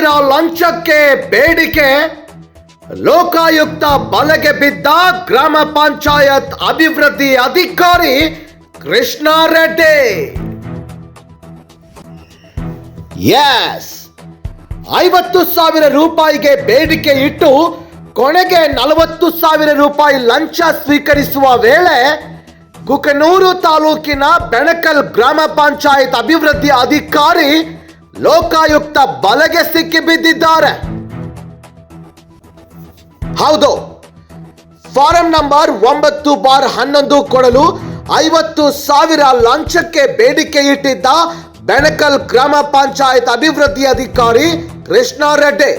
ಸಾವಿರ ಲಂಚಕ್ಕೆ ಬೇಡಿಕೆ, ಲೋಕಾಯುಕ್ತ ಬಲೆಗೆ ಬಿದ್ದ ಗ್ರಾಮ ಪಂಚಾಯತ್ ಅಭಿವೃದ್ಧಿ ಅಧಿಕಾರಿ ಕೃಷ್ಣ ರೆಡ್ಡಿ. ಎಸ್, 50,000 ರೂಪಾಯಿಗೆ ಬೇಡಿಕೆ ಇಟ್ಟು ಕೊನೆಗೆ 40,000 ರೂಪಾಯಿ ಲಂಚ ಸ್ವೀಕರಿಸುವ ವೇಳೆ ಕುಕನೂರು ತಾಲೂಕಿನ ಬೆಣಕಲ್ ಗ್ರಾಮ ಪಂಚಾಯತ್ ಅಭಿವೃದ್ಧಿ ಅಧಿಕಾರಿ ಲೋಕಾಯುಕ್ತ ಬಲೆಗೆ ಸಿಕ್ಕಿ ಬಿದ್ದಿದ್ದಾರೆ. ಹೌದು, ಫಾರಂ ನಂಬರ್ 9/11 ಕೊಡಲು 50,000 ಲಂಚಕ್ಕೆ ಬೇಡಿಕೆ ಇಟ್ಟಿದ್ದ ಬೆಣಕಲ್ ಗ್ರಾಮ ಪಂಚಾಯತ್ ಅಭಿವೃದ್ಧಿ ಅಧಿಕಾರಿ ಕೃಷ್ಣ ರೆಡ್ಡಿ.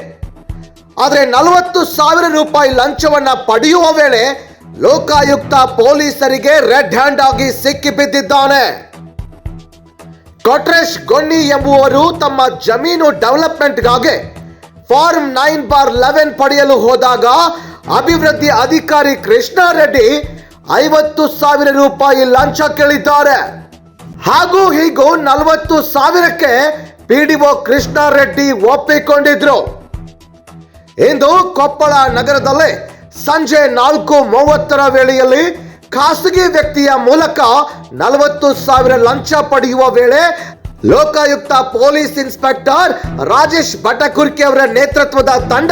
ಆದರೆ 40,000 ರೂಪಾಯಿ ಲಂಚವನ್ನ ಪಡೆಯುವ ವೇಳೆ ಲೋಕಾಯುಕ್ತ ಪೊಲೀಸರಿಗೆ ರೆಡ್ ಹ್ಯಾಂಡ್ ಆಗಿ ಸಿಕ್ಕಿ ಬಿದ್ದಿದ್ದಾನೆ. ಕೊಟ್ರೇಶ್ ಗೊಣ್ಣಿ ಎಂಬುವರು ತಮ್ಮ ಜಮೀನು ಡೆವಲಪ್ಮೆಂಟ್ಗಾಗಿ ಫಾರ್ಮ್ 9/11 ಪಡೆಯಲು ಹೋದಾಗ ಅಭಿವೃದ್ಧಿ ಅಧಿಕಾರಿ ಕೃಷ್ಣ ರೆಡ್ಡಿ 50,000 ರೂಪಾಯಿ ಲಂಚ ಕೇಳಿದ್ದಾರೆ. ಹಾಗೂ ಹೀಗೂ 40,000ಕ್ಕೆ ಪಿಡಿಒ ಕೃಷ್ಣ ರೆಡ್ಡಿ ಒಪ್ಪಿಕೊಂಡಿದ್ರು. ಇಂದು ಕೊಪ್ಪಳ ನಗರದಲ್ಲಿ ಸಂಜೆ 4:30 ವೇಳೆಯಲ್ಲಿ ಖಾಸಗಿ ವ್ಯಕ್ತಿಯ ಮೂಲಕ 40,000 ಲಂಚ ಪಡೆಯುವ ವೇಳೆ ಲೋಕಾಯುಕ್ತ ಪೊಲೀಸ್ ಇನ್ಸ್ಪೆಕ್ಟರ್ ರಾಜೇಶ್ ಬಟಕುರ್ಕಿ ಅವರ ನೇತೃತ್ವದ ತಂಡ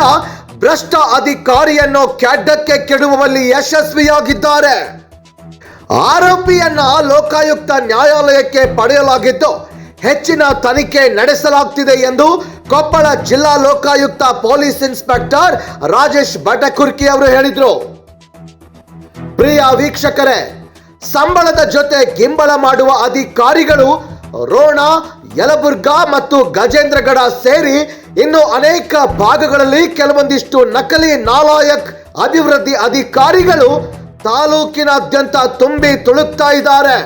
ಭ್ರಷ್ಟ ಅಧಿಕಾರಿಯನ್ನು ಕೆಡ್ಡಕ್ಕೆ ಕೆಡುವಲ್ಲಿ ಯಶಸ್ವಿಯಾಗಿದ್ದಾರೆ. ಆರೋಪಿಯನ್ನ ಲೋಕಾಯುಕ್ತ ನ್ಯಾಯಾಲಯಕ್ಕೆ ಪಡೆಯಲಾಗಿದ್ದು ಹೆಚ್ಚಿನ ತನಿಖೆ ನಡೆಸಲಾಗುತ್ತಿದೆ ಎಂದು ಕೊಪ್ಪಳ ಜಿಲ್ಲಾ ಲೋಕಾಯುಕ್ತ ಪೊಲೀಸ್ ಇನ್ಸ್ಪೆಕ್ಟರ್ ರಾಜೇಶ್ ಬಟಕುರ್ಕಿ ಅವರು ಹೇಳಿದರು. ಪ್ರಿಯ ವೀಕ್ಷಕರೇ, ಸಂಬಳದ ಜೊತೆ ಗಿಂಬಳ ಮಾಡುವ ಅಧಿಕಾರಿಗಳು ರೋಣ, ಯಲಬುರ್ಗಾ ಮತ್ತು ಗಜೇಂದ್ರಗಡ ಸೇರಿ ಇನ್ನು ಅನೇಕ ಭಾಗಗಳಲ್ಲಿ ಕೆಲವೊಂದಿಷ್ಟು ನಕಲಿ ನಾಲಾಯಕ್ ಅಭಿವೃದ್ಧಿ ಅಧಿಕಾರಿಗಳು ತಾಲೂಕಿನಾದ್ಯಂತ ತುಂಬಿ ತುಳುಕ್ತಾ ಇದ್ದಾರೆ.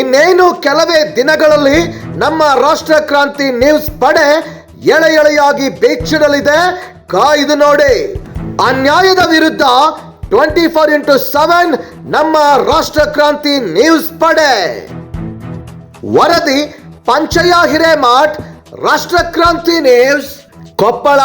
ಇನ್ನೇನು ಕೆಲವೇ ದಿನಗಳಲ್ಲಿ ನಮ್ಮ ರಾಷ್ಟ್ರ ಕ್ರಾಂತಿ ನ್ಯೂಸ್ ಪಡೆ ಎಳೆ ಎಳೆಯಾಗಿ ಬೇಚಿಡಲಿದೆ. ಕಾಯ್ದು ನೋಡಿ. ಅನ್ಯಾಯದ ವಿರುದ್ಧ 24x7 ನಮ್ಮ ರಾಷ್ಟ್ರ ಕ್ರಾಂತಿ ನ್ಯೂಸ್ ಪಡೆ. ವರದಿ ಪಂಚಯ್ಯ ಹಿರೇಮಠ್, ರಾಷ್ಟ್ರ ಕ್ರಾಂತಿ ನ್ಯೂಸ್, ಕೊಪ್ಪಳ.